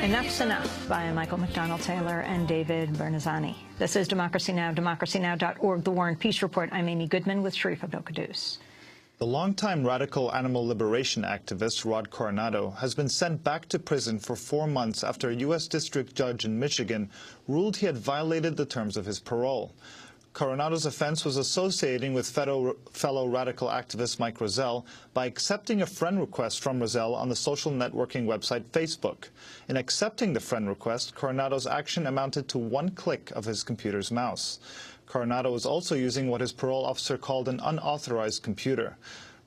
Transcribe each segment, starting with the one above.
Enough's Enough by Michael McDonald Taylor and David Bernazzani. This is Democracy Now!, democracynow.org, The War and Peace Report. I'm Amy Goodman with Sharif Abdel-Qaddus. The longtime radical animal liberation activist Rod Coronado has been sent back to prison for 4 months after a U.S. district judge in Michigan ruled he had violated the terms of his parole. Coronado's offense was associating with fellow radical activist Mike Rozelle by accepting a friend request from Rozelle on the social networking website Facebook. In accepting the friend request, Coronado's action amounted to 1 click of his computer's mouse. Coronado was also using what his parole officer called an unauthorized computer.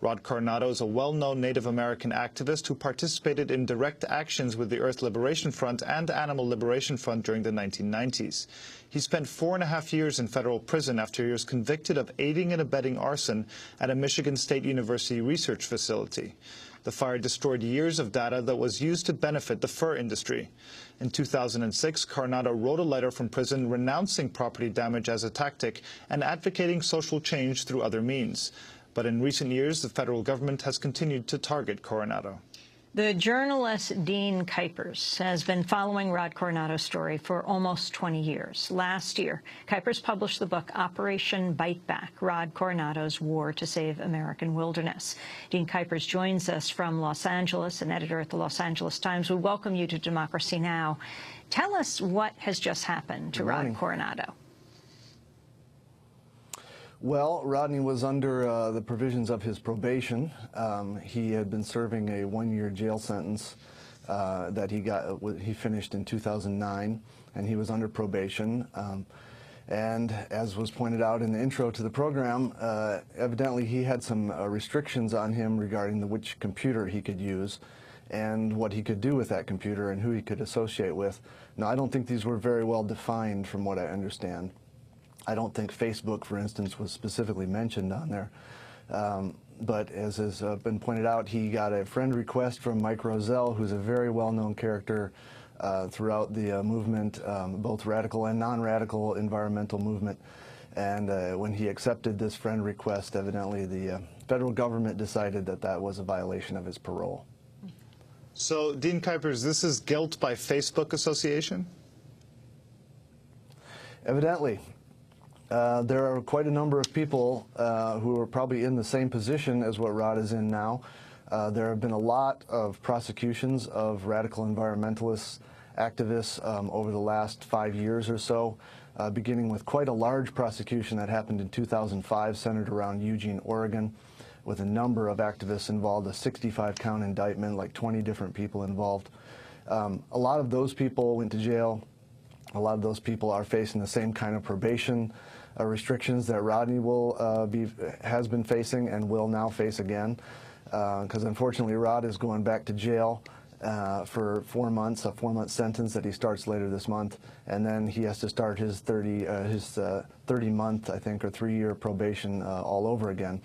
Rod Coronado is a well-known Native American activist who participated in direct actions with the Earth Liberation Front and Animal Liberation Front during the 1990s. He spent 4.5 years in federal prison after he was convicted of aiding and abetting arson at a Michigan State University research facility. The fire destroyed years of data that was used to benefit the fur industry. In 2006, Coronado wrote a letter from prison renouncing property damage as a tactic and advocating social change through other means. But in recent years, the federal government has continued to target Coronado. The journalist Dean Kuipers has been following Rod Coronado's story for almost 20 years. Last year, Kuipers published the book Operation Bite Back, Rod Coronado's War to Save American Wilderness. Dean Kuipers joins us from Los Angeles, an editor at the Los Angeles Times. We welcome you to Democracy Now! Tell us what has just happened to Rod Coronado. Well, Rodney was under the provisions of his probation. He had been serving a 1-year jail sentence that he finished in 2009, and he was under probation. And as was pointed out in the intro to the program, evidently he had some restrictions on him regarding which computer he could use and what he could do with that computer and who he could associate with. Now, I don't think these were very well defined from what I understand. I don't think Facebook, for instance, was specifically mentioned on there. But as has been pointed out, he got a friend request from Mike Rozelle, who's a very well-known character throughout the movement, both radical and non-radical environmental movement. And when he accepted this friend request, evidently the federal government decided that that was a violation of his parole. So, Dean Kuipers, this is guilt by Facebook association? Evidently. There are quite a number of people who are probably in the same position as what Rod is in now. There have been a lot of prosecutions of radical environmentalists, activists over the last 5 years or so, beginning with quite a large prosecution that happened in 2005, centered around Eugene, Oregon, with a number of activists involved, a 65-count indictment, like 20 different people involved. A lot of those people went to jail. A lot of those people are facing the same kind of probation restrictions that Rodney has been facing and will now face again, because unfortunately Rod is going back to jail for 4 months, a 4-month sentence that he starts later this month, and then he has to start his 30-month, I think, or 3-year probation all over again.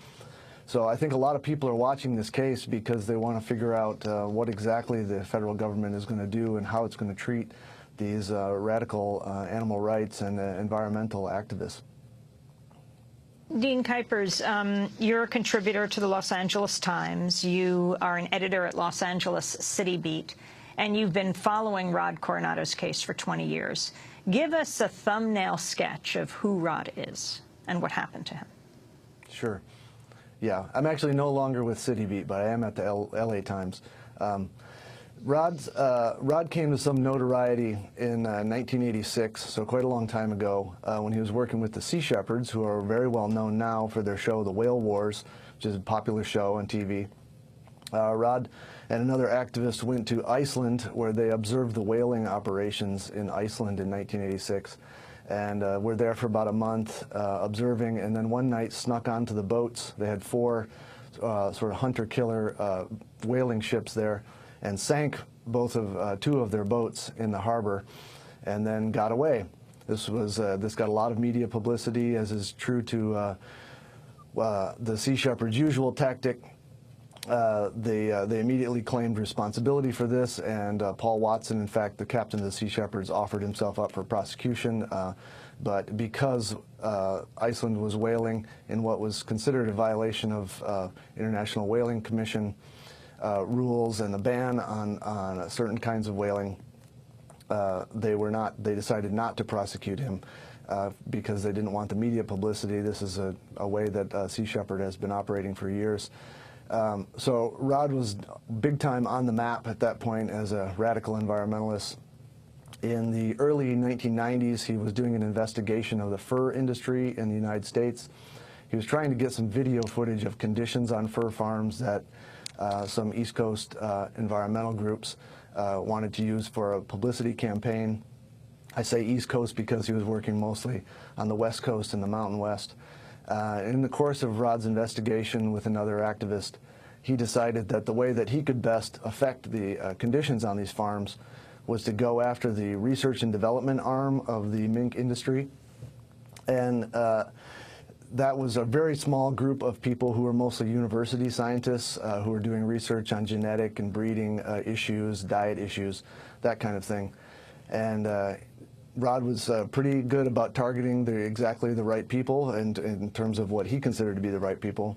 So I think a lot of people are watching this case because they want to figure out what exactly the federal government is going to do and how it's going to treat these radical animal rights and environmental activists. Dean Kuipers, you're a contributor to the Los Angeles Times. You are an editor at Los Angeles City Beat, and you've been following Rod Coronado's case for 20 years. Give us a thumbnail sketch of who Rod is and what happened to him. Sure. Yeah, I'm actually no longer with City Beat, but I am at the LA Times. Rod came to some notoriety in 1986, so quite a long time ago, when he was working with the Sea Shepherds, who are very well known now for their show, The Whale Wars, which is a popular show on TV. Rod and another activist went to Iceland, where they observed the whaling operations in Iceland in 1986, and were there for about a month observing, and then one night snuck onto the boats. They had 4 sort of hunter-killer whaling ships there, and sank two of their boats in the harbor, and then got away. This got a lot of media publicity, as is true to the Sea Shepherd's usual tactic. They immediately claimed responsibility for this, and Paul Watson, in fact, the captain of the Sea Shepherds, offered himself up for prosecution. But because Iceland was whaling in what was considered a violation of International Whaling Commission rules and the ban on certain kinds of whaling, they decided not to prosecute him because they didn't want the media publicity. This is a way that Sea Shepherd has been operating for years. So Rod was big time on the map at that point as a radical environmentalist. In the early 1990s, he was doing an investigation of the fur industry in the United States. He was trying to get some video footage of conditions on fur farms that some East Coast environmental groups wanted to use for a publicity campaign. I say East Coast because he was working mostly on the West Coast and the Mountain West. In the course of Rod's investigation with another activist, he decided that the way that he could best affect the conditions on these farms was to go after the research and development arm of the mink industry. And that was a very small group of people who were mostly university scientists who were doing research on genetic and breeding issues, diet issues, that kind of thing. And Rod was pretty good about targeting exactly the right people in terms of what he considered to be the right people.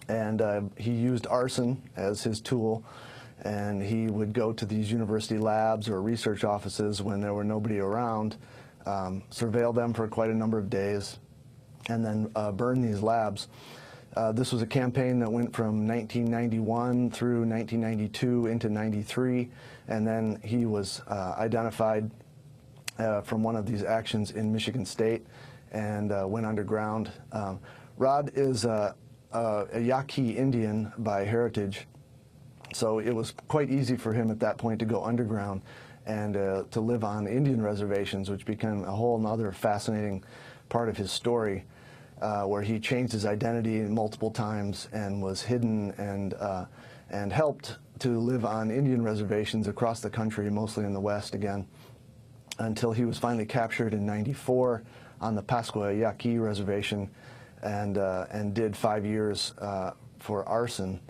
And he used arson as his tool, and he would go to these university labs or research offices when there were nobody around, surveil them for quite a number of days, and then burn these labs. This was a campaign that went from 1991 through 1992 into 93, and then he was identified from one of these actions in Michigan State and went underground. Rod is a Yaqui Indian by heritage, so it was quite easy for him at that point to go underground and to live on Indian reservations, which became a whole other fascinating part of his story, where he changed his identity multiple times and was hidden and helped to live on Indian reservations across the country, mostly in the West again, until he was finally captured in '94 on the Pascua Yaqui reservation and did 5 years for arson.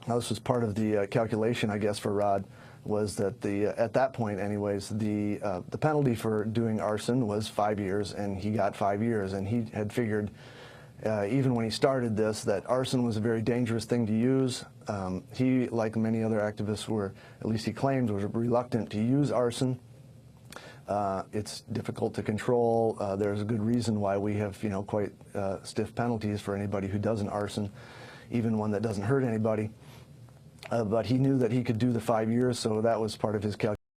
Now, this was part of the calculation, I guess, for Rod, was that at that point anyways, the penalty for doing arson was 5 years, and he got 5 years. And he had figured, even when he started this, that arson was a very dangerous thing to use. He, like many other activists, at least he claimed, was reluctant to use arson. It's difficult to control. There's a good reason why we have, quite stiff penalties for anybody who does an arson, even one that doesn't hurt anybody. But he knew that he could do the 5 years, so that was part of his calculation.